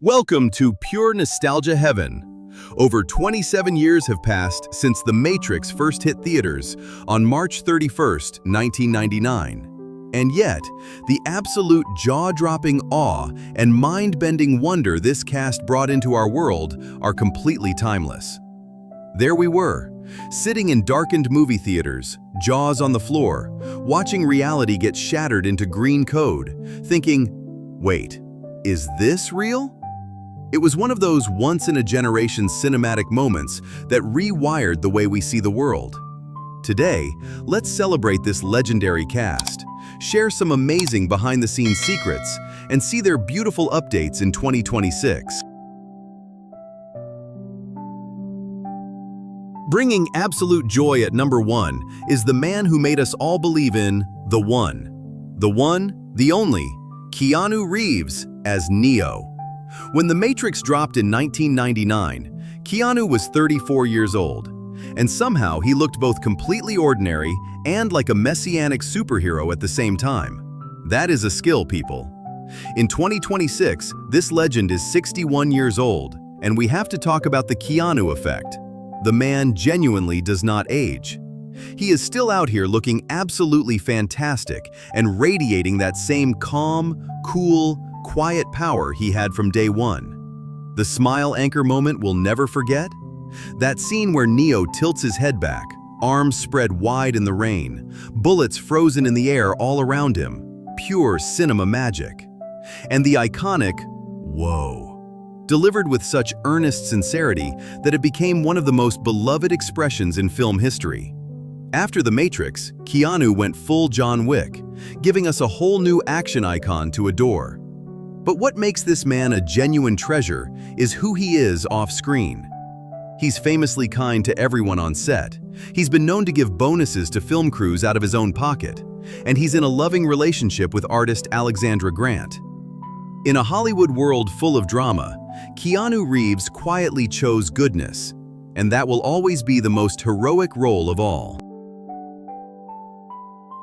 Welcome to Pure Nostalgia Heaven. Over 27 years have passed since The Matrix first hit theaters on March 31st, 1999. And yet, the absolute jaw-dropping awe and mind-bending wonder this cast brought into our world are completely timeless. There we were, sitting in darkened movie theaters, jaws on the floor, watching reality get shattered into green code, thinking, wait, is this real? It was one of those once-in-a-generation cinematic moments that rewired the way we see the world. Today, let's celebrate this legendary cast, share some amazing behind-the-scenes secrets, and see their beautiful updates in 2026. Bringing absolute joy at number 1 is the man who made us all believe in the one, the only, Keanu Reeves as Neo. When The Matrix dropped in 1999, Keanu was 34 years old, and somehow he looked both completely ordinary and like a messianic superhero at the same time. That is a skill, people. In 2026, this legend is 61 years old, and we have to talk about the Keanu effect. The man genuinely does not age. He is still out here looking absolutely fantastic and radiating that same calm, cool, quiet power he had from day one. The smile anchor moment we'll never forget? That scene where Neo tilts his head back, arms spread wide in the rain, bullets frozen in the air all around him. Pure cinema magic. And the iconic, "Whoa," delivered with such earnest sincerity that it became one of the most beloved expressions in film history. After The Matrix, Keanu went full John Wick, giving us a whole new action icon to adore. But what makes this man a genuine treasure is who he is off-screen. He's famously kind to everyone on set. He's been known to give bonuses to film crews out of his own pocket, and he's in a loving relationship with artist Alexandra Grant. In a Hollywood world full of drama, Keanu Reeves quietly chose goodness, and that will always be the most heroic role of all.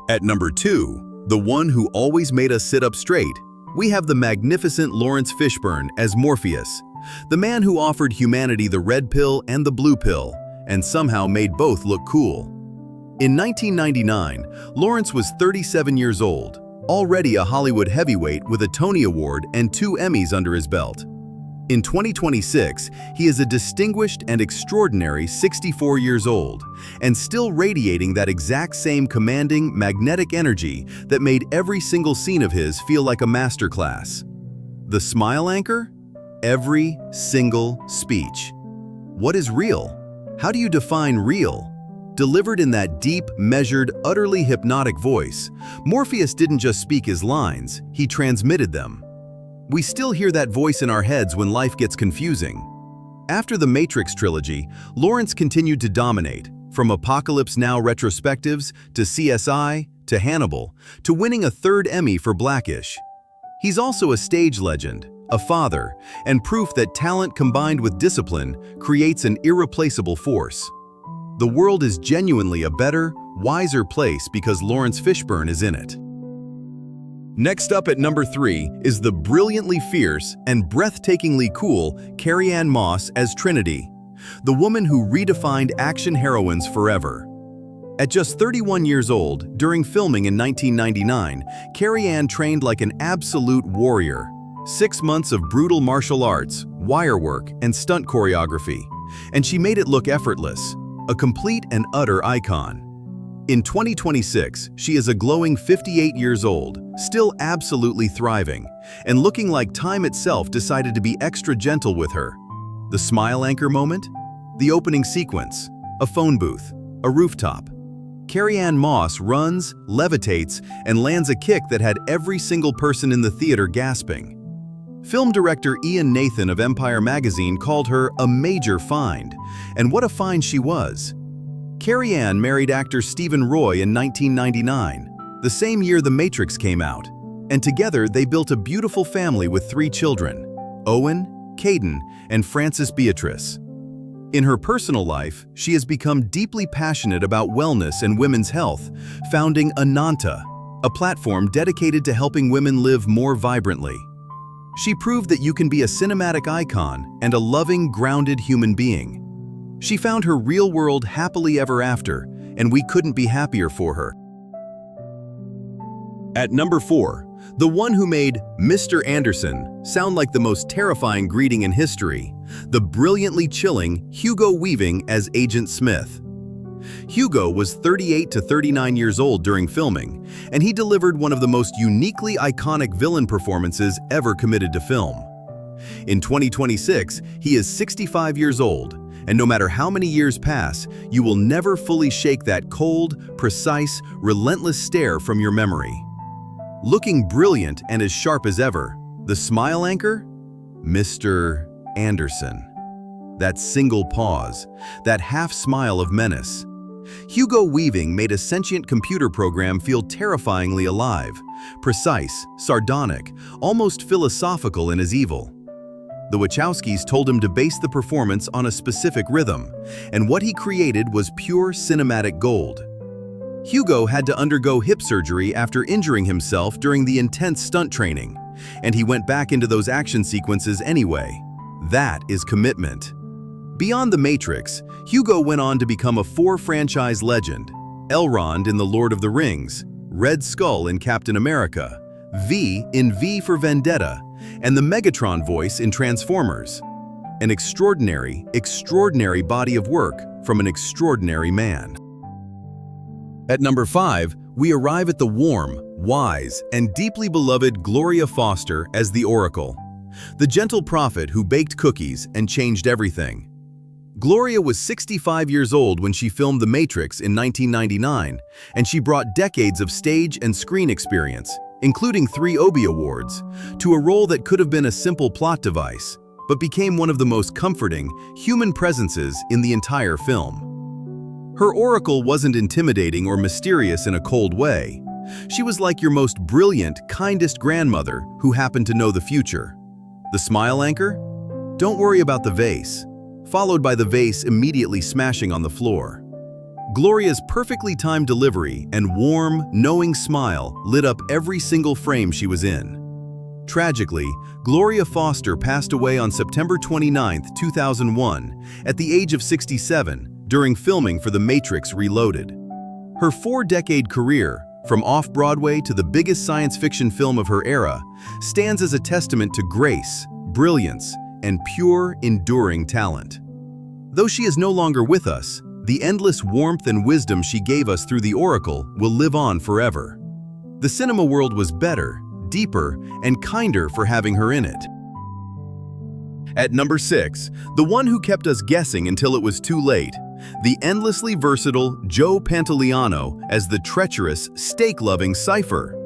At number 2, the one who always made us sit up straight, we have the magnificent Laurence Fishburne as Morpheus, the man who offered humanity the red pill and the blue pill, and somehow made both look cool. In 1999, Laurence was 37 years old, already a Hollywood heavyweight with a Tony Award and 2 Emmys under his belt. In 2026, he is a distinguished and extraordinary 64 years old, and still radiating that exact same commanding, magnetic energy that made every single scene of his feel like a masterclass. The smile anchor? Every single speech. What is real? How do you define real? Delivered in that deep, measured, utterly hypnotic voice, Morpheus didn't just speak his lines, he transmitted them. We still hear that voice in our heads when life gets confusing. After the Matrix trilogy, Laurence continued to dominate, from Apocalypse Now retrospectives to CSI to Hannibal, to winning a 3rd Emmy for Blackish. He's also a stage legend, a father, and proof that talent combined with discipline creates an irreplaceable force. The world is genuinely a better, wiser place because Laurence Fishburne is in it. Next up at number 3 is the brilliantly fierce and breathtakingly cool Carrie-Anne as Trinity, the woman who redefined action heroines forever. At just 31 years old, during filming in 1999, Carrie-Anne trained like an absolute warrior. 6 months of brutal martial arts, wire work, and stunt choreography, and she made it look effortless, a complete and utter icon. In 2026, she is a glowing 58 years old, still absolutely thriving, and looking like time itself decided to be extra gentle with her. The smile anchor moment? The opening sequence, a phone booth, a rooftop. Carrie-Anne runs, levitates, and lands a kick that had every single person in the theater gasping. Film director Ian Nathan of Empire magazine called her a major find, and what a find she was. Carrie-Anne married actor Stephen Roy in 1999, the same year The Matrix came out, and together they built a beautiful family with 3 children, Owen, Caden, and Frances Beatrice. In her personal life, she has become deeply passionate about wellness and women's health, founding Ananta, a platform dedicated to helping women live more vibrantly. She proved that you can be a cinematic icon and a loving, grounded human being. She found her real-world happily ever after, and we couldn't be happier for her. At number 4, the one who made Mr. Anderson sound like the most terrifying greeting in history, the brilliantly chilling Hugo Weaving as Agent Smith. Hugo was 38 to 39 years old during filming, and he delivered one of the most uniquely iconic villain performances ever committed to film. In 2026, he is 65 years old, and no matter how many years pass, you will never fully shake that cold, precise, relentless stare from your memory. Looking brilliant and as sharp as ever, the smile anchor? Mr. Anderson. That single pause, that half smile of menace. Hugo Weaving made a sentient computer program feel terrifyingly alive, precise, sardonic, almost philosophical in his evil. The Wachowskis told him to base the performance on a specific rhythm, and what he created was pure cinematic gold. Hugo had to undergo hip surgery after injuring himself during the intense stunt training, and he went back into those action sequences anyway. That is commitment. Beyond The Matrix, Hugo went on to become a 4-franchise legend: Elrond in The Lord of the Rings, Red Skull in Captain America, V in V for Vendetta, and the Megatron voice in Transformers. An extraordinary, extraordinary body of work from an extraordinary man. At number 5, we arrive at the warm, wise, and deeply beloved Gloria Foster as the Oracle, the gentle prophet who baked cookies and changed everything. Gloria was 65 years old when she filmed The Matrix in 1999, and she brought decades of stage and screen experience, including 3 Obie Awards, to a role that could have been a simple plot device, but became one of the most comforting, human presences in the entire film. Her oracle wasn't intimidating or mysterious in a cold way. She was like your most brilliant, kindest grandmother who happened to know the future. The smile anchor? Don't worry about the vase, followed by the vase immediately smashing on the floor. Gloria's perfectly timed delivery and warm, knowing smile lit up every single frame she was in. Tragically, Gloria Foster passed away on September 29, 2001, at the age of 67, during filming for The Matrix Reloaded. Her 4-decade career, from off-Broadway to the biggest science fiction film of her era, stands as a testament to grace, brilliance, and pure, enduring talent. Though she is no longer with us, the endless warmth and wisdom she gave us through the Oracle will live on forever. The cinema world was better, deeper, and kinder for having her in it. At number 6, the one who kept us guessing until it was too late, the endlessly versatile Joe Pantoliano as the treacherous, steak-loving Cypher.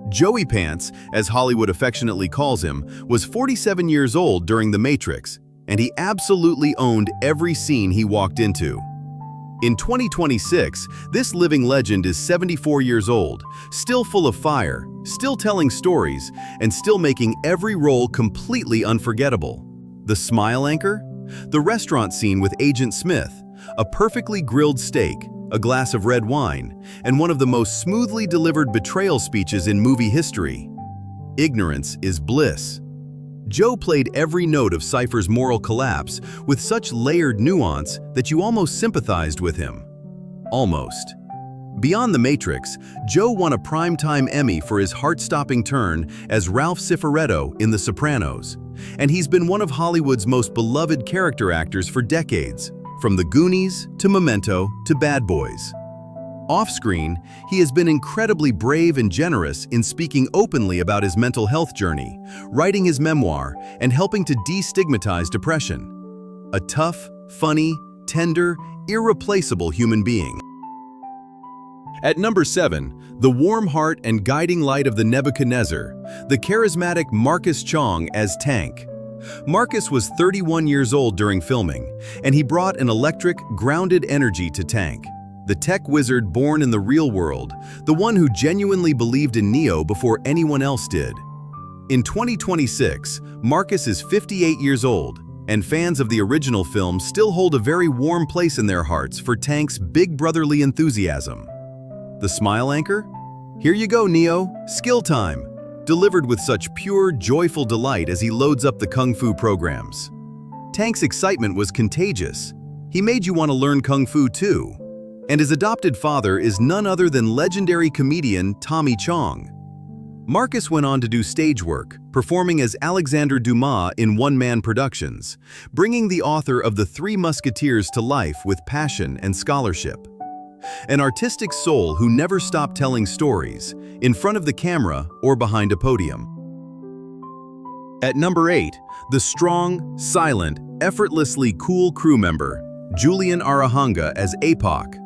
Joey Pants, as Hollywood affectionately calls him, was 47 years old during The Matrix, and he absolutely owned every scene he walked into. In 2026, this living legend is 74 years old, still full of fire, still telling stories, and still making every role completely unforgettable. The smile anchor? The restaurant scene with Agent Smith, a perfectly grilled steak, a glass of red wine, and one of the most smoothly delivered betrayal speeches in movie history. Ignorance is bliss. Joe played every note of Cypher's moral collapse with such layered nuance that you almost sympathized with him. Almost. Beyond The Matrix, Joe won a Primetime Emmy for his heart-stopping turn as Ralph Cifaretto in The Sopranos, and he's been one of Hollywood's most beloved character actors for decades, from The Goonies to Memento to Bad Boys. Off-screen, he has been incredibly brave and generous in speaking openly about his mental health journey, writing his memoir, and helping to destigmatize depression. A tough, funny, tender, irreplaceable human being. At number 7, the warm heart and guiding light of the Nebuchadnezzar, the charismatic Marcus Chong as Tank. Marcus was 31 years old during filming, and he brought an electric, grounded energy to Tank, the tech wizard born in the real world, the one who genuinely believed in Neo before anyone else did. In 2026, Marcus is 58 years old, and fans of the original film still hold a very warm place in their hearts for Tank's big brotherly enthusiasm. The smile anchor? Here you go, Neo. Skill time. delivered with such pure, joyful delight as he loads up the kung fu programs. Tank's excitement was contagious. He made you want to learn kung fu too. And his adopted father is none other than legendary comedian Tommy Chong. Marcus went on to do stage work, performing as Alexander Dumas in one-man productions, bringing the author of The Three Musketeers to life with passion and scholarship. An artistic soul who never stopped telling stories, in front of the camera or behind a podium. At number 8, the strong, silent, effortlessly cool crew member, Julian Arahanga as Apoc.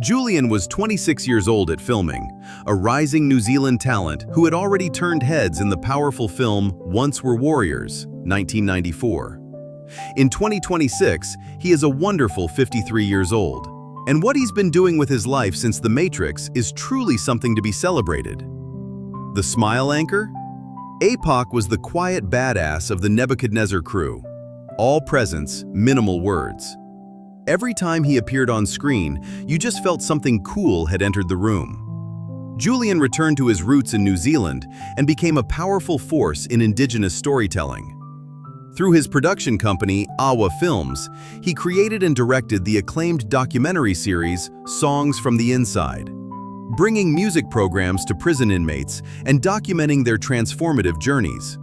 Julian was 26 years old at filming, a rising New Zealand talent who had already turned heads in the powerful film Once Were Warriors, 1994. In 2026, he is a wonderful 53 years old, and what he's been doing with his life since The Matrix is truly something to be celebrated. The smile anchor? Apoc was the quiet badass of the Nebuchadnezzar crew. All presence, minimal words. Every time he appeared on screen, you just felt something cool had entered the room. Julian returned to his roots in New Zealand and became a powerful force in Indigenous storytelling. Through his production company, Awa Films, he created and directed the acclaimed documentary series Songs from the Inside, bringing music programs to prison inmates and documenting their transformative journeys.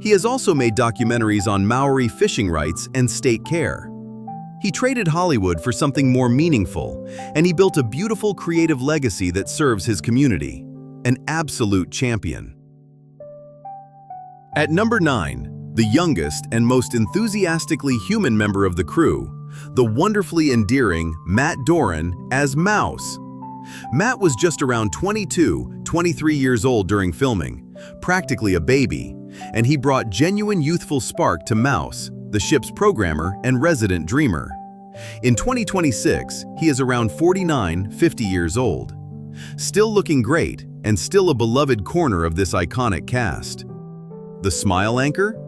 He has also made documentaries on Maori fishing rights and state care. He traded Hollywood for something more meaningful, and he built a beautiful creative legacy that serves his community. An absolute champion. At number 9, the youngest and most enthusiastically human member of the crew, the wonderfully endearing Matt Doran as Mouse. Matt was just around 23 years old during filming, practically a baby, and he brought genuine youthful spark to Mouse, the ship's programmer and resident dreamer. In 2026, he is around 50 years old. Still looking great, and still a beloved corner of this iconic cast. The smile anchor?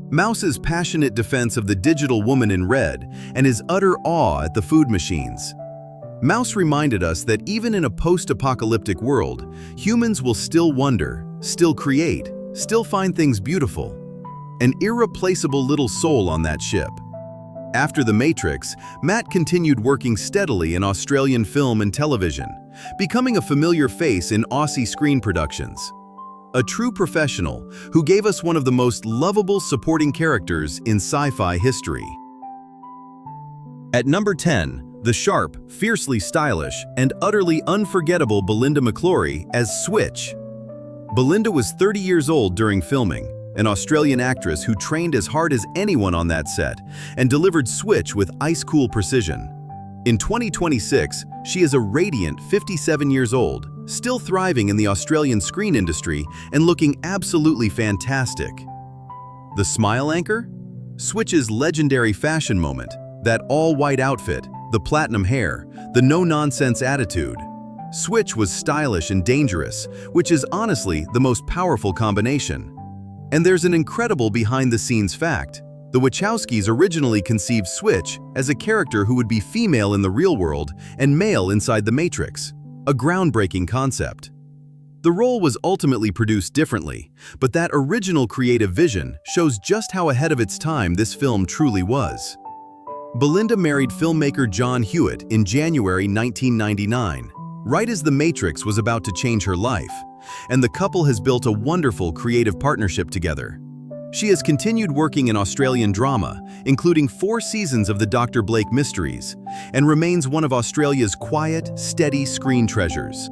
Mouse's passionate defense of the digital woman in red and his utter awe at the food machines. Mouse reminded us that even in a post-apocalyptic world, humans will still wonder, still create, still find things beautiful. An irreplaceable little soul on that ship. After The Matrix, Matt continued working steadily in Australian film and television, becoming a familiar face in Aussie screen productions. A true professional who gave us one of the most lovable supporting characters in sci-fi history. At number 10, the sharp, fiercely stylish, and utterly unforgettable Belinda McClory as Switch. Belinda was 30 years old during filming, an Australian actress who trained as hard as anyone on that set and delivered Switch with ice-cool precision. In 2026, she is a radiant 57 years old, still thriving in the Australian screen industry and looking absolutely fantastic. The smile anchor? Switch's legendary fashion moment, that all-white outfit, the platinum hair, the no-nonsense attitude. Switch was stylish and dangerous, which is honestly the most powerful combination. And there's an incredible behind-the-scenes fact. The Wachowskis originally conceived Switch as a character who would be female in the real world and male inside the Matrix, a groundbreaking concept. The role was ultimately produced differently, but that original creative vision shows just how ahead of its time this film truly was. Belinda married filmmaker John Hewitt in January 1999, right as The Matrix was about to change her life, and the couple has built a wonderful creative partnership together. She has continued working in Australian drama, including 4 seasons of the Dr. Blake Mysteries, and remains one of Australia's quiet, steady screen treasures.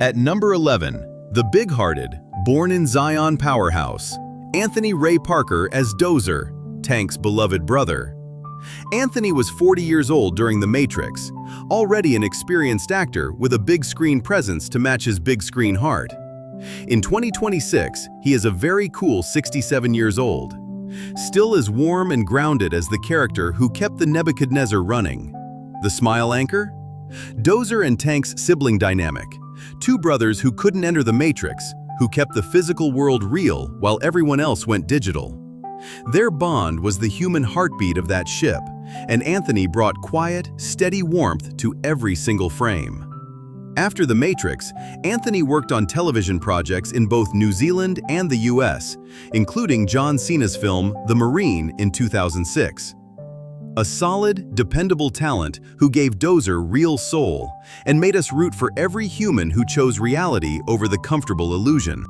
At number 11, the big-hearted, born in Zion powerhouse, Anthony Ray Parker as Dozer, Tank's beloved brother. Anthony was 40 years old during The Matrix, already an experienced actor with a big screen presence to match his big screen heart. In 2026, he is a very cool 67 years old, still as warm and grounded as the character who kept the Nebuchadnezzar running. The smile anchor? Dozer and Tank's sibling dynamic, 2 brothers who couldn't enter the Matrix, who kept the physical world real while everyone else went digital. Their bond was the human heartbeat of that ship, and Anthony brought quiet, steady warmth to every single frame. After The Matrix, Anthony worked on television projects in both New Zealand and the US, including John Cena's film The Marine in 2006. A solid, dependable talent who gave Dozer real soul and made us root for every human who chose reality over the comfortable illusion.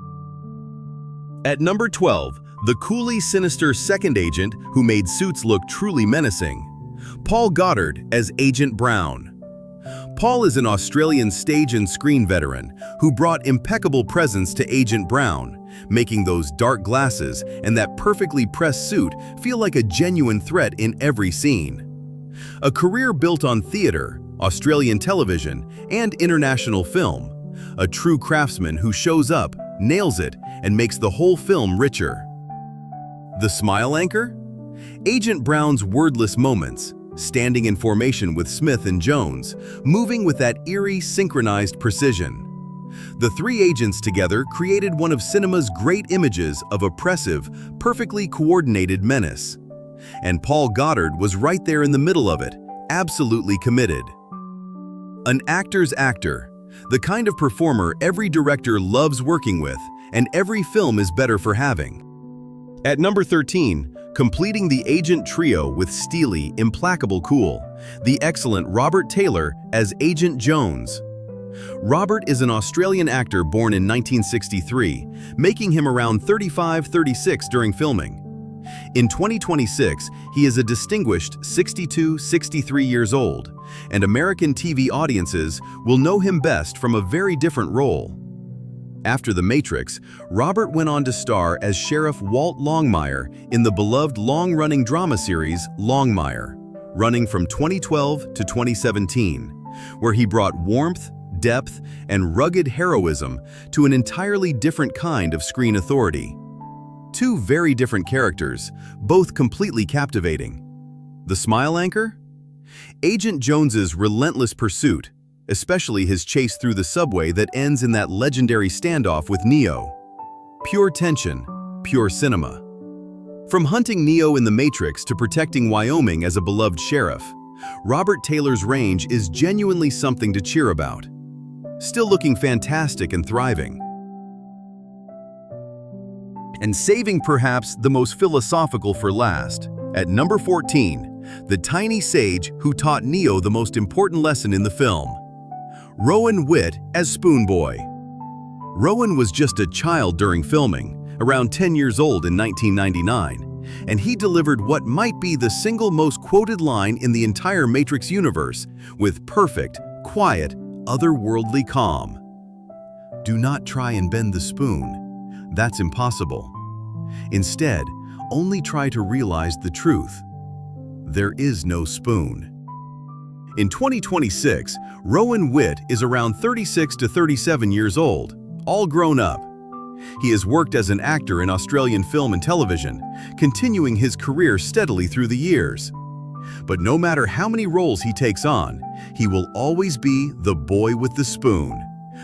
At number 12, the coolly sinister second agent who made suits look truly menacing, Paul Goddard as Agent Brown. Paul is an Australian stage and screen veteran who brought impeccable presence to Agent Brown, making those dark glasses and that perfectly pressed suit feel like a genuine threat in every scene. A career built on theater, Australian television, and international film, a true craftsman who shows up, nails it, and makes the whole film richer. The smile anchor? Agent Brown's wordless moments, standing in formation with Smith and Jones, moving with that eerie, synchronized precision. The three agents together created one of cinema's great images of oppressive, perfectly coordinated menace. And Paul Goddard was right there in the middle of it, absolutely committed. An actor's actor, the kind of performer every director loves working with, and every film is better for having. At number 13, completing the agent trio with steely, implacable cool, the excellent Robert Taylor as Agent Jones. Robert is an Australian actor born in 1963, making him around 35-36 during filming. In 2026, he is a distinguished 62-63 years old, and American TV audiences will know him best from a very different role. After The Matrix, Robert went on to star as Sheriff Walt Longmire in the beloved long-running drama series Longmire, running from 2012 to 2017, where he brought warmth, depth, and rugged heroism to an entirely different kind of screen authority. Two very different characters, both completely captivating. The smile anchor? Agent Jones's relentless pursuit, especially his chase through the subway that ends in that legendary standoff with Neo. Pure tension, pure cinema. From hunting Neo in The Matrix to protecting Wyoming as a beloved sheriff, Robert Taylor's range is genuinely something to cheer about. Still looking fantastic and thriving. And saving perhaps the most philosophical for last, at number 14, the tiny sage who taught Neo the most important lesson in the film. Rowan Witt as Spoon Boy. Rowan was just a child during filming, around 10 years old in 1999, and he delivered what might be the single most quoted line in the entire Matrix universe with perfect, quiet, otherworldly calm. Do not try and bend the spoon. That's impossible. Instead, only try to realize the truth. There is no spoon. In 2026, Rowan Witt is around 36 to 37 years old, all grown up. He has worked as an actor in Australian film and television, continuing his career steadily through the years. But no matter how many roles he takes on, he will always be the boy with the spoon,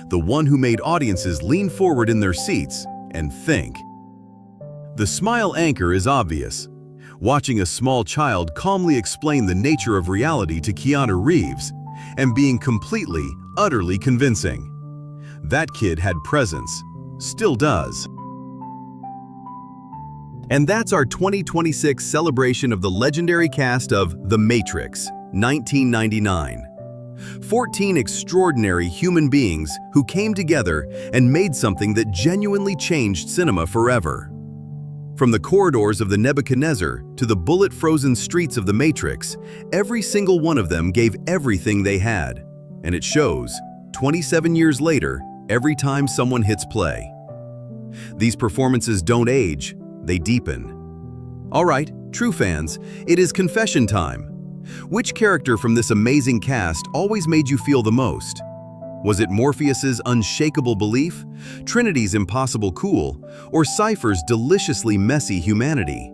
the one who made audiences lean forward in their seats and think. The smile anchor is obvious. Watching a small child calmly explain the nature of reality to Keanu Reeves and being completely, utterly convincing. That kid had presence, still does. And that's our 2026 celebration of the legendary cast of The Matrix, 1999. 14 extraordinary human beings who came together and made something that genuinely changed cinema forever. From the corridors of the Nebuchadnezzar to the bullet-frozen streets of The Matrix, every single one of them gave everything they had. And it shows, 27 years later, every time someone hits play. These performances don't age, they deepen. All right, true fans, it is confession time. Which character from this amazing cast always made you feel the most? Was it Morpheus's unshakable belief, Trinity's impossible cool, or Cypher's deliciously messy humanity?